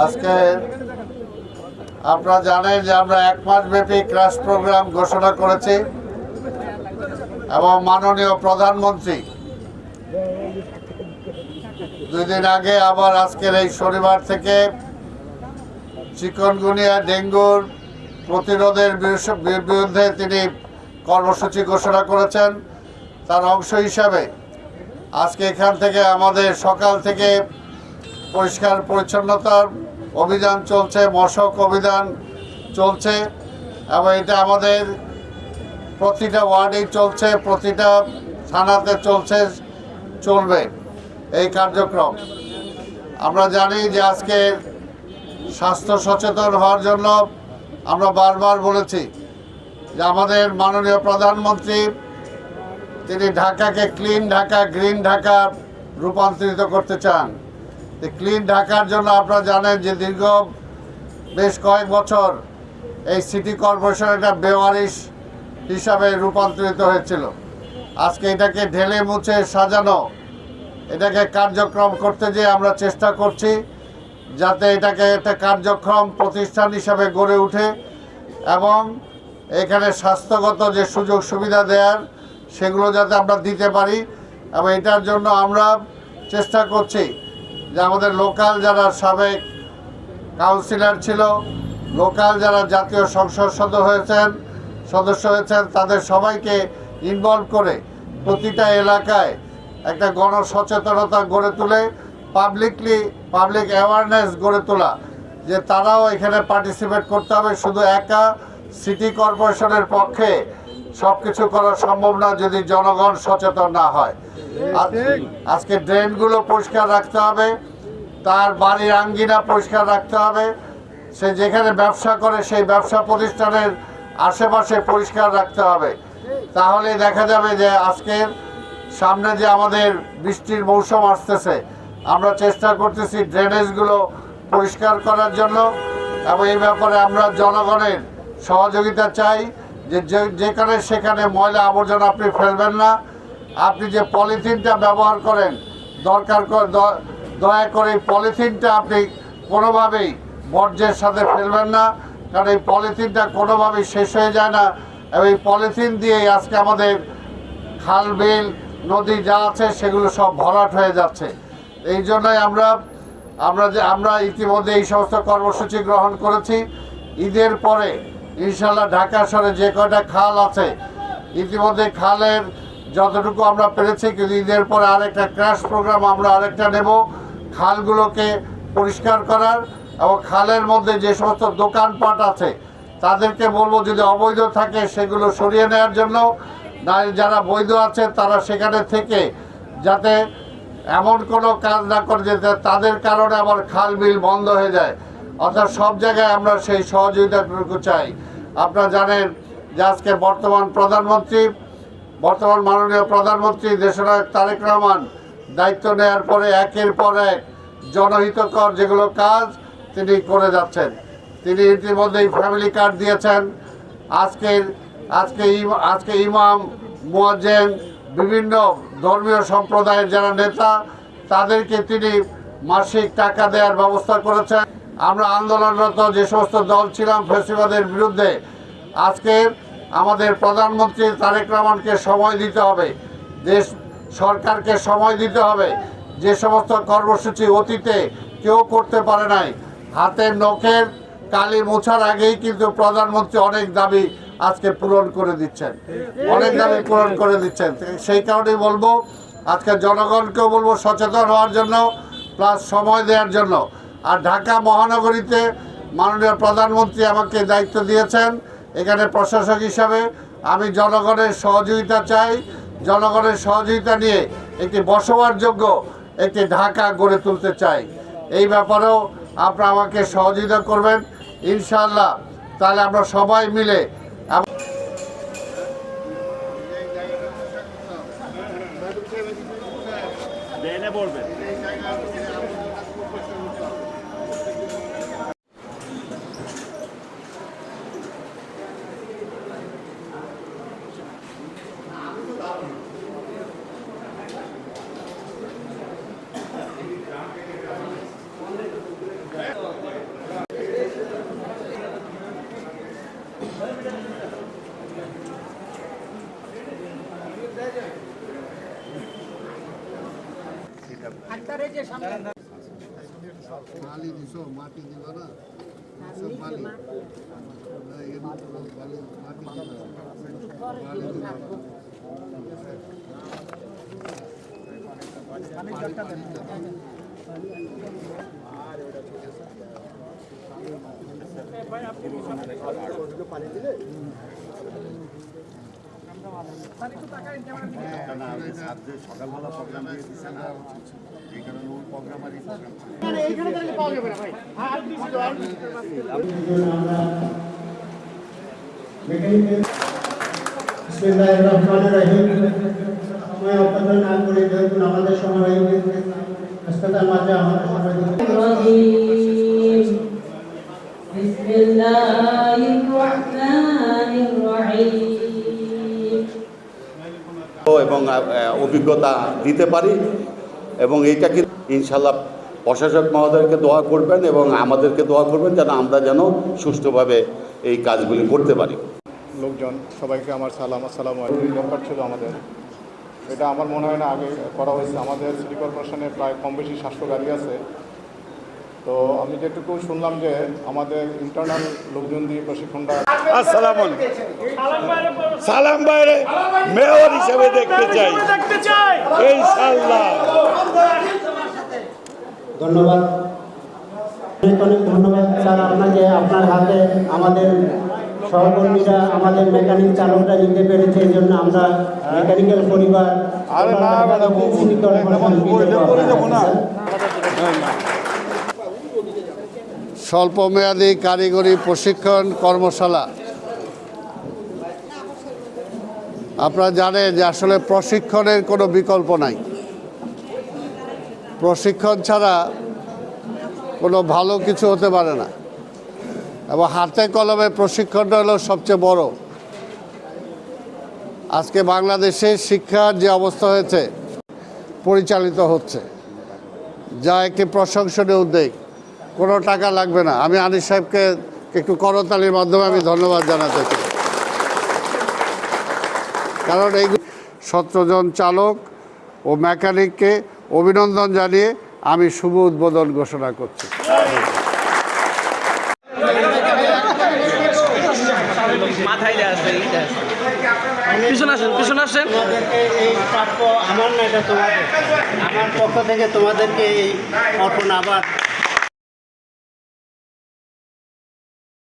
আজকে আপনারা জানেন যে আমরা 1 মাস ব্যাপী ক্রাশ প্রোগ্রাম ঘোষণা করেছি এবং মাননীয় প্রধানমন্ত্রী 2 দিন আগে আবার আজকের এই শনিবার থেকে চিকনগুনিয়া ডেঙ্গুর প্রতিরোধের বিরুদ্ধে তিনি কর্মসূচি ঘোষণা করেছেন। তার অংশ হিসাবে আজকে এখান থেকে আমাদের সকাল থেকে পরিষ্কার পরিচ্ছন্নতার অভিযান চলছে, মশক অভিযান চলছে এবং এটা আমাদের প্রতিটা ওয়ার্ডেই চলছে, প্রতিটা থানাতে চলবে এই কার্যক্রম। আমরা জানি যে আজকে স্বাস্থ্য সচেতন হওয়ার জন্য আমরা বারবার বলেছি যে আমাদের মাননীয় প্রধানমন্ত্রী তিনি ঢাকাকে ক্লিন ঢাকা, গ্রিন ঢাকা রূপান্তরিত করতে চান। ক্লিন ঢাকার জন্য আপনারা জানেন যে দীর্ঘ বেশ কয়েক বছর এই সিটি কর্পোরেশন একটা বেওয়ারিশ হিসাবে রূপান্তরিত হয়েছিল। আজকে এটাকে ঢেলে মুছে সাজানো, এটাকে কার্যক্রম করতে যেয়ে আমরা চেষ্টা করছি যাতে এটাকে একটা কার্যক্রম প্রতিষ্ঠান হিসাবে গড়ে ওঠে এবং এখানে স্বাস্থ্যগত যে সুযোগ সুবিধা দেওয়ার সেগুলো যাতে আমরা দিতে পারি। এবং এটার জন্য আমরা চেষ্টা করছি যে আমাদের লোকাল যারা সাবেক কাউন্সিলর ছিল, লোকাল যারা জাতীয় সংসদ সদস্য হয়েছেন তাদের সবাইকে ইনভলভ করে প্রতিটা এলাকায় একটা গণসচেতনতা গড়ে তুলে পাবলিক অ্যাওয়ারনেস গড়ে তোলা যে তারাও এখানে পার্টিসিপেট করতে হবে। শুধু একা সিটি কর্পোরেশনের পক্ষে সব কিছু করা সম্ভব না যদি জনগণ সচেতন না হয়। আজকে ড্রেনগুলো পরিষ্কার রাখতে হবে, তার বাড়ির আঙ্গিনা পরিষ্কার রাখতে হবে, সে যেখানে ব্যবসা করে সেই ব্যবসা প্রতিষ্ঠানের আশেপাশে পরিষ্কার রাখতে হবে। তাহলে দেখা যাবে যে আজকের সামনে যে আমাদের বৃষ্টির মৌসুম আসতেছে, আমরা চেষ্টা করতেছি ড্রেনেজগুলো পরিষ্কার করার জন্য এবং এই ব্যাপারে আমরা জনগণের সহযোগিতা চাই যে যেখানে সেখানে ময়লা আবর্জনা আপনি ফেলবেন না। আপনি যে পলিথিনটা ব্যবহার করেন দয়া করে এই পলিথিনটা আপনি কোনোভাবেই বর্জ্যের সাথে ফেলবেন না, কারণ এই পলিথিনটা কোনোভাবেই শেষ হয়ে যায় না এবং এই পলিথিন দিয়েই আজকে আমাদের খাল বিল নদী যা আছে সেগুলো সব ভরাট হয়ে যাচ্ছে। এই জন্যই আমরা ইতিমধ্যে এই সমস্ত কর্মসূচি গ্রহণ করেছি। ঈদের পরে ইনশাল্লাহ ঢাকা শহরে যে কয়টা খাল আছে ইতিমধ্যে খালের যতটুকু আমরা পেরেছি, কিন্তু ঈদের পরে আরেকটা ক্র্যাশ প্রোগ্রাম আমরা আরেকটা নেব খালগুলোকে পরিষ্কার করার এবং খালের মধ্যে যে সমস্ত দোকানপাট আছে তাদেরকে বলবো যদি অবৈধ থাকে সেগুলো সরিয়ে নেওয়ার জন্য, যারা বৈধ আছে তারা সেখানে থেকে যাতে এমন কোনো কাজ না করে যে তাদের কারণে আবার খাল বিল বন্ধ হয়ে যায়। অর্থাৎ সব জায়গায় আমরা সেই সহযোগিতাটুকু চাই। আপনারা জানেন যে আজকে বর্তমান মাননীয় প্রধানমন্ত্রী দেশনায়ক তারেক রহমান দায়িত্ব নেওয়ার পরে একের পর এক জনহিতকর যেগুলো কাজ তিনি করে যাচ্ছেন। তিনি ইতিমধ্যেই ফ্যামিলি কার্ড দিয়েছেন। আজকে ইমাম, মুয়াজ্জিন, বিভিন্ন ধর্মীয় সম্প্রদায়ের যারা নেতা তাদেরকে তিনি মাসিক টাকা দেওয়ার ব্যবস্থা করেছেন। আমরা আন্দোলনরত যে সমস্ত দল ছিলাম ফ্যাসিবাদের বিরুদ্ধে, আজকে আমাদের প্রধানমন্ত্রী তারেক রহমানকে সময় দিতে হবে, দেশ সরকারকে সময় দিতে হবে। যে সমস্ত কর্মসূচি অতীতে কেউ করতে পারে নাই, হাতের নখের কালি মোছার আগেই কিন্তু প্রধানমন্ত্রী অনেক দাবি আজকে পূরণ করে দিচ্ছেন। সেই কারণেই বলবো আজকে জনগণকেও বলবো সচেতন হওয়ার জন্য, প্লাস সময় দেওয়ার জন্য। আর ঢাকা মহানগরীতে মাননীয় প্রধানমন্ত্রী আমাকে দায়িত্ব দিয়েছেন, এখানে প্রশাসক হিসাবে আমি জনগণের সহযোগিতা চাই। জনগণের সহযোগিতা নিয়ে একটি বসবাসযোগ্য একটি ঢাকা গড়ে তুলতে চাই। এই ব্যাপারেও আপনারা আমাকে সহযোগিতা করবেন ইনশাআল্লাহ। তাহলে আমরা সবাই মিলে বালি দিছো, মাটি দিবা না? সব বালি। বালি মাটি দিবা। বালি দিবা। পানি দিলে সকালবেলা প্রোগ্রাম দিয়ে দিচ্ছে না, এই কারণে ওই প্রোগ্রাম আর এই আমাদের সময় হাসপাতাল মাঝে আমাদের সময় এবং অভিজ্ঞতা দিতে পারি এবং এইটা কিন্তু ইনশাল্লাহ প্রশাসক মহোদয়কে দোয়া করবেন এবং আমাদেরকে দোয়া করবেন যেন আমরা যেন সুষ্ঠুভাবে এই কাজগুলি করতে পারি। লোকজন সবাইকে আমার সালাম, আসসালামু আলাইকুম। দরকার ছিল আমাদের, এটা আমার মনে হয় না আগে করা হয়েছে। আমাদের সিটি কর্পোরেশনে প্রায় কম বেশি 700 গাড়ি আছে। তো আমি যেটুকু শুনলাম যে আমাদের ইন্টারনাল লোকজন দিয়ে প্রশিক্ষণটা। আসসালামু আলাইকুম। সালাম বাইরে মেয়র হিসেবে দেখতে চাই ইনশাআল্লাহ। ধন্যবাদ, অনেক অনেক ধন্যবাদ স্যার আপনাকে। আপনার হাতে আমাদের সহকর্মীরা, আমাদের মেকানিক চালকরা নিতে পেরেছে, এই জন্য আমরা মেকানিক্যাল পরিবার স্বল্পমেয়াদী কারিগরি প্রশিক্ষণ কর্মশালা। আপনারা জানেন যে আসলে প্রশিক্ষণের কোনো বিকল্প নাই। প্রশিক্ষণ ছাড়া কোনো ভালো কিছু হতে পারে না এবং হাতে কলমে প্রশিক্ষণটা হলো সবচেয়ে বড়। আজকে বাংলাদেশে শিক্ষার যে অবস্থা হয়েছে, পরিচালিত হচ্ছে, যা একটি প্রশংসনীয় উদ্যোগ। কোনো টাকা লাগবে না। আমি আনিস সাহেবকে একটু করতালির মাধ্যমে আমি ধন্যবাদ জানাতে চাই, কারণ এই 17 জন চালক ও মেকানিককে অভিনন্দন জানিয়ে আমি শুভ উদ্বোধন ঘোষণা করছি। এই প্রাপ্য আমার না, এটা তোমাদের। আমার পক্ষ থেকে তোমাদেরকে এই অর্পণ আবার